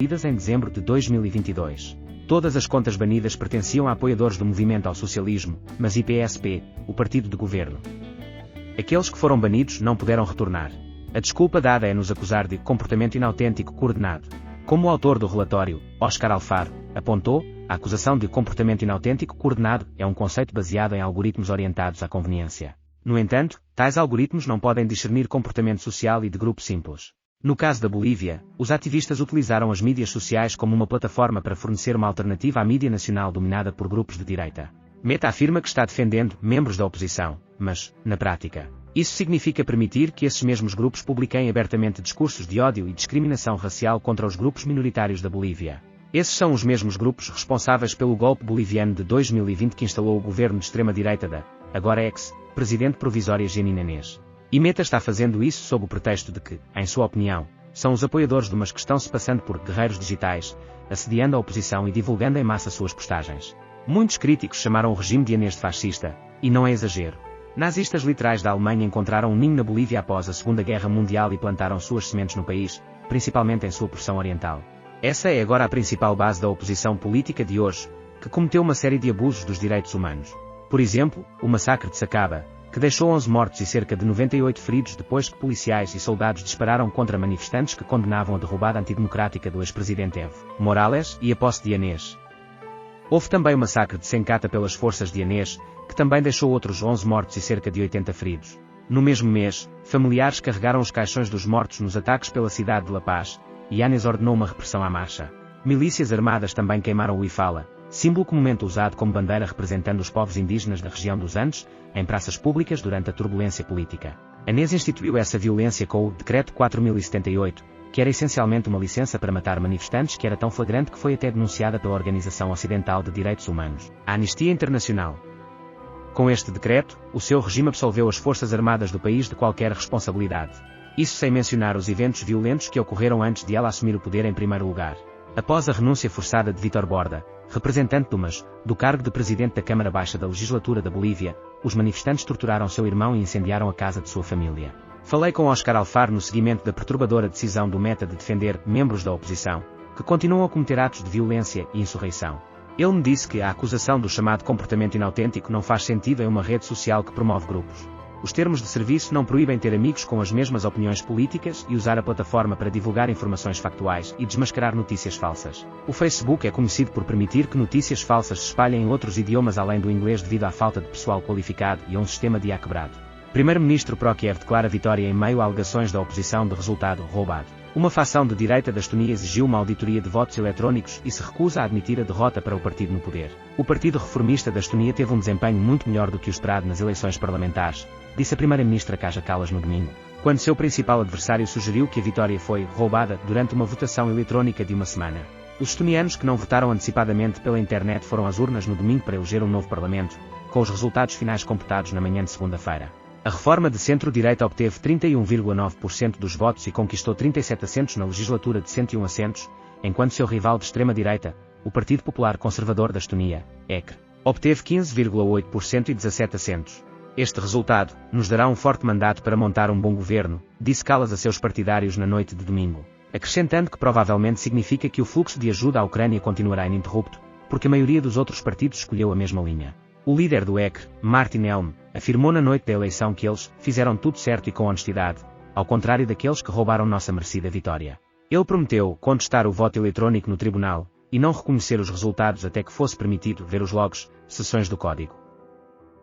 banidas em dezembro de 2022. Todas as contas banidas pertenciam a apoiadores do movimento ao socialismo, mas IPSP, o partido de governo. Aqueles que foram banidos não puderam retornar. A desculpa dada é nos acusar de comportamento inautêntico coordenado. Como o autor do relatório, Oscar Alfaro, apontou, a acusação de comportamento inautêntico coordenado é um conceito baseado em algoritmos orientados à conveniência. No entanto, tais algoritmos não podem discernir comportamento social e de grupo simples. No caso da Bolívia, os ativistas utilizaram as mídias sociais como uma plataforma para fornecer uma alternativa à mídia nacional dominada por grupos de direita. Meta afirma que está defendendo membros da oposição, mas, na prática, isso significa permitir que esses mesmos grupos publiquem abertamente discursos de ódio e discriminação racial contra os grupos minoritários da Bolívia. Esses são os mesmos grupos responsáveis pelo golpe boliviano de 2020 que instalou o governo de extrema-direita da, agora ex-presidente provisória Jeanine Áñez. E Meta está fazendo isso sob o pretexto de que, em sua opinião, são os apoiadores de umas que estão se passando por guerreiros digitais, assediando a oposição e divulgando em massa suas postagens. Muitos críticos chamaram o regime de Áñez de fascista, e não é exagero. Nazistas literais da Alemanha encontraram um ninho na Bolívia após a Segunda Guerra Mundial e plantaram suas sementes no país, principalmente em sua porção oriental. Essa é agora a principal base da oposição política de hoje, que cometeu uma série de abusos dos direitos humanos. Por exemplo, o massacre de Sacaba, que deixou 11 mortos e cerca de 98 feridos depois que policiais e soldados dispararam contra manifestantes que condenavam a derrubada antidemocrática do ex-presidente Evo Morales e a posse de Áñez. Houve também o massacre de Sencata pelas forças de Áñez, que também deixou outros 11 mortos e cerca de 80 feridos. No mesmo mês, familiares carregaram os caixões dos mortos nos ataques pela cidade de La Paz, e Áñez ordenou uma repressão à marcha. Milícias armadas também queimaram o Ifala, símbolo comumente usado como bandeira representando os povos indígenas da região dos Andes, em praças públicas durante a turbulência política. Áñez instituiu essa violência com o Decreto 4078, que era essencialmente uma licença para matar manifestantes que era tão flagrante que foi até denunciada pela Organização Ocidental de Direitos Humanos, a Anistia Internacional. Com este decreto, o seu regime absolveu as forças armadas do país de qualquer responsabilidade. Isso sem mencionar os eventos violentos que ocorreram antes de ela assumir o poder em primeiro lugar. Após a renúncia forçada de Vítor Borda, representante do MAS, do cargo de presidente da Câmara Baixa da Legislatura da Bolívia, os manifestantes torturaram seu irmão e incendiaram a casa de sua família. Falei com Oscar Alfaro no seguimento da perturbadora decisão do Meta de defender membros da oposição, que continuam a cometer atos de violência e insurreição. Ele me disse que a acusação do chamado comportamento inautêntico não faz sentido em uma rede social que promove grupos. Os termos de serviço não proíbem ter amigos com as mesmas opiniões políticas e usar a plataforma para divulgar informações factuais e desmascarar notícias falsas. O Facebook é conhecido por permitir que notícias falsas se espalhem em outros idiomas além do inglês devido à falta de pessoal qualificado e a um sistema de IA quebrado. Primeiro-ministro Prokiev declara vitória em meio a alegações da oposição de resultado roubado. Uma facção de direita da Estonia exigiu uma auditoria de votos eletrónicos e se recusa a admitir a derrota para o partido no poder. O Partido Reformista da Estonia teve um desempenho muito melhor do que o esperado nas eleições parlamentares, disse a primeira-ministra Kaja Kallas no domingo, quando seu principal adversário sugeriu que a vitória foi roubada durante uma votação eletrónica de uma semana. Os estonianos que não votaram antecipadamente pela internet foram às urnas no domingo para eleger um novo parlamento, com os resultados finais computados na manhã de segunda-feira. A reforma de centro-direita obteve 31,9% dos votos e conquistou 37 assentos na legislatura de 101 assentos, enquanto seu rival de extrema-direita, o Partido Popular Conservador da Estonia, ECR, obteve 15,8% e 17 assentos. Este resultado nos dará um forte mandato para montar um bom governo, disse Kallas a seus partidários na noite de domingo, acrescentando que provavelmente significa que o fluxo de ajuda à Ucrânia continuará ininterrupto, porque a maioria dos outros partidos escolheu a mesma linha. O líder do ECR, Martin Helm, afirmou na noite da eleição que eles fizeram tudo certo e com honestidade, ao contrário daqueles que roubaram nossa merecida vitória. Ele prometeu contestar o voto eletrónico no tribunal e não reconhecer os resultados até que fosse permitido ver os logs, seções do código.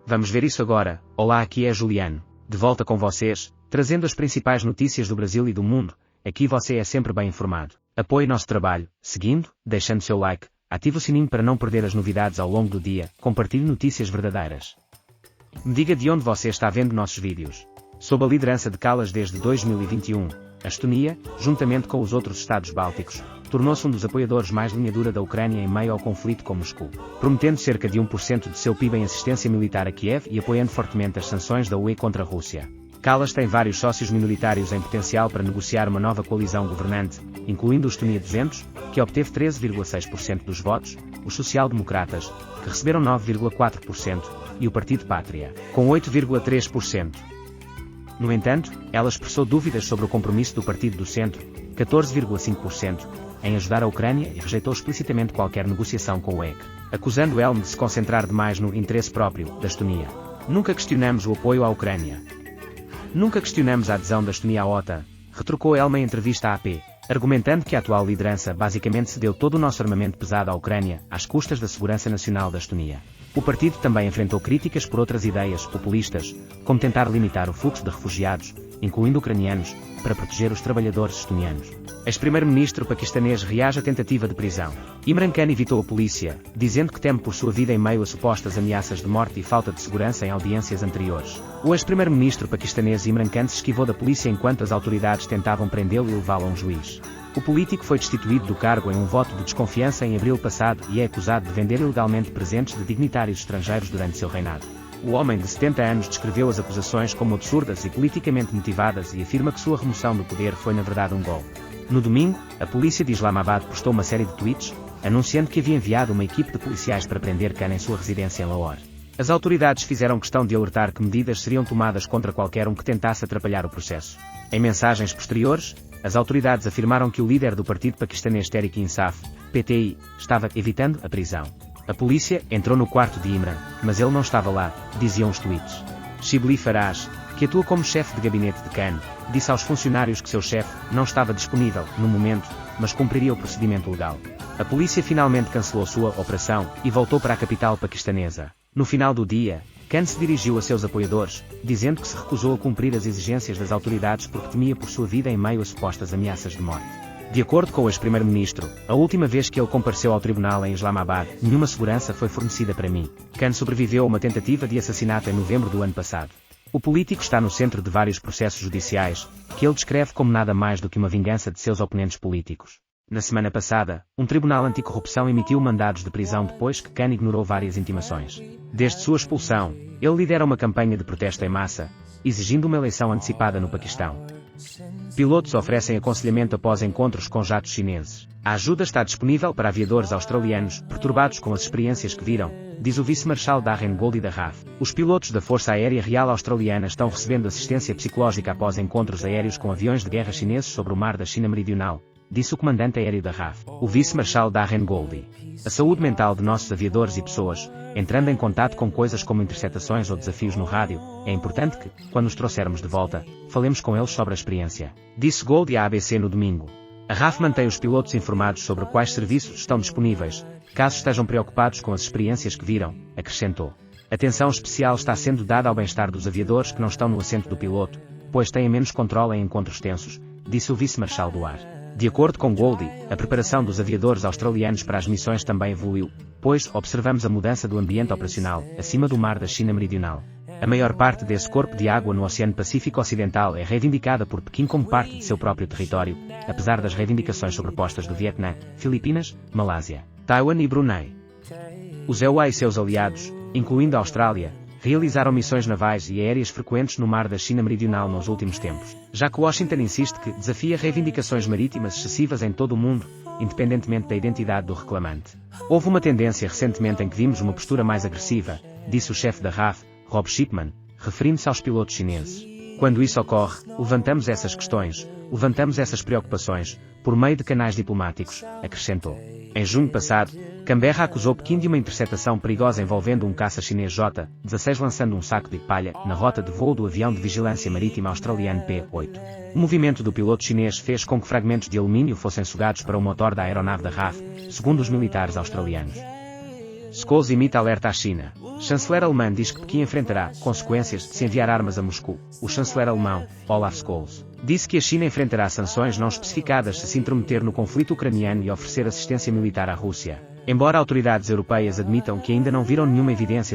Vamos ver isso agora. Olá, aqui é Juliano, de volta com vocês, trazendo as principais notícias do Brasil e do mundo. Aqui você é sempre bem informado. Apoie nosso trabalho, seguindo, deixando seu like, ative o sininho para não perder as novidades ao longo do dia, compartilhe notícias verdadeiras. Me diga de onde você está vendo nossos vídeos. Sob a liderança de Kallas desde 2021, a Estonia, juntamente com os outros Estados Bálticos, tornou-se um dos apoiadores mais linha dura da Ucrânia em meio ao conflito com Moscou, prometendo cerca de 1% de seu PIB em assistência militar a Kiev e apoiando fortemente as sanções da UE contra a Rússia. Kallas tem vários sócios minoritários em potencial para negociar uma nova coalizão governante, incluindo o Estonia 200, que obteve 13,6% dos votos, os social-democratas, que receberam 9,4%, e o Partido Pátria, com 8,3%. No entanto, ela expressou dúvidas sobre o compromisso do Partido do Centro, 14,5%, em ajudar a Ucrânia e rejeitou explicitamente qualquer negociação com o EG, acusando Helm de se concentrar demais no interesse próprio da Estonia. Nunca questionamos o apoio à Ucrânia. Nunca questionamos a adesão da Estonia à OTAN, retrucou Helm em entrevista à AP, argumentando que a atual liderança basicamente cedeu todo o nosso armamento pesado à Ucrânia, às custas da segurança nacional da Estonia. O partido também enfrentou críticas por outras ideias populistas, como tentar limitar o fluxo de refugiados, incluindo ucranianos, para proteger os trabalhadores estonianos. Ex-primeiro-ministro paquistanês reage à tentativa de prisão. Imran Khan evitou a polícia, dizendo que teme por sua vida em meio a supostas ameaças de morte e falta de segurança em audiências anteriores. O ex-primeiro-ministro paquistanês Imran Khan se esquivou da polícia enquanto as autoridades tentavam prendê-lo e levá-lo a um juiz. O político foi destituído do cargo em um voto de desconfiança em abril passado e é acusado de vender ilegalmente presentes de dignitários estrangeiros durante seu reinado. O homem de 70 anos descreveu as acusações como absurdas e politicamente motivadas e afirma que sua remoção do poder foi na verdade um golpe. No domingo, a polícia de Islamabad postou uma série de tweets, anunciando que havia enviado uma equipe de policiais para prender Khan em sua residência em Lahore. As autoridades fizeram questão de alertar que medidas seriam tomadas contra qualquer um que tentasse atrapalhar o processo. Em mensagens posteriores, as autoridades afirmaram que o líder do partido paquistanês Tehreek-e-Insaf, PTI, estava evitando a prisão. A polícia entrou no quarto de Imran, mas ele não estava lá, diziam os tweets. Shibli Farage, que atua como chefe de gabinete de Khan, disse aos funcionários que seu chefe não estava disponível no momento, mas cumpriria o procedimento legal. A polícia finalmente cancelou sua operação e voltou para a capital paquistanesa. No final do dia, Khan se dirigiu a seus apoiadores, dizendo que se recusou a cumprir as exigências das autoridades porque temia por sua vida em meio a supostas ameaças de morte. De acordo com o ex-primeiro-ministro, a última vez que ele compareceu ao tribunal em Islamabad, nenhuma segurança foi fornecida para mim. Khan sobreviveu a uma tentativa de assassinato em novembro do ano passado. O político está no centro de vários processos judiciais, que ele descreve como nada mais do que uma vingança de seus oponentes políticos. Na semana passada, um tribunal anticorrupção emitiu mandados de prisão depois que Khan ignorou várias intimações. Desde sua expulsão, ele lidera uma campanha de protesto em massa, exigindo uma eleição antecipada no Paquistão. Pilotos oferecem aconselhamento após encontros com jatos chineses. A ajuda está disponível para aviadores australianos, perturbados com as experiências que viram, diz o vice-marshal Darren Goldie da RAF. Os pilotos da Força Aérea Real Australiana estão recebendo assistência psicológica após encontros aéreos com aviões de guerra chineses sobre o mar da China Meridional, disse o comandante aéreo da RAF, o vice-marshal Darren Goldie. A saúde mental de nossos aviadores e pessoas, entrando em contato com coisas como interceptações ou desafios no rádio, é importante que, quando os trouxermos de volta, falemos com eles sobre a experiência, disse Goldie à ABC no domingo. A RAF mantém os pilotos informados sobre quais serviços estão disponíveis, caso estejam preocupados com as experiências que viram, acrescentou. Atenção especial está sendo dada ao bem-estar dos aviadores que não estão no assento do piloto, pois têm menos controle em encontros tensos, disse o vice-marshal do ar. De acordo com Goldie, a preparação dos aviadores australianos para as missões também evoluiu, pois observamos a mudança do ambiente operacional, acima do mar da China Meridional. A maior parte desse corpo de água no Oceano Pacífico Ocidental é reivindicada por Pequim como parte de seu próprio território, apesar das reivindicações sobrepostas do Vietnã, Filipinas, Malásia, Taiwan e Brunei. Os EUA e seus aliados, incluindo a Austrália, realizaram missões navais e aéreas frequentes no mar da China Meridional nos últimos tempos, já que Washington insiste que desafia reivindicações marítimas excessivas em todo o mundo, independentemente da identidade do reclamante. Houve uma tendência recentemente em que vimos uma postura mais agressiva, disse o chefe da RAF, Rob Shipman, referindo-se aos pilotos chineses. Quando isso ocorre, levantamos essas questões, levantamos essas preocupações, por meio de canais diplomáticos, acrescentou. Em junho passado, Canberra acusou Pequim de uma interceptação perigosa envolvendo um caça chinês J-16 lançando um saco de palha na rota de voo do avião de vigilância marítima australiano P-8. O movimento do piloto chinês fez com que fragmentos de alumínio fossem sugados para o motor da aeronave da RAF, segundo os militares australianos. Scholz imita alerta à China. Chanceler alemão diz que Pequim enfrentará consequências de se enviar armas a Moscou. O chanceler alemão, Olaf Scholz, disse que a China enfrentará sanções não especificadas se intrometer no conflito ucraniano e oferecer assistência militar à Rússia. Embora autoridades europeias admitam que ainda não viram nenhuma evidência de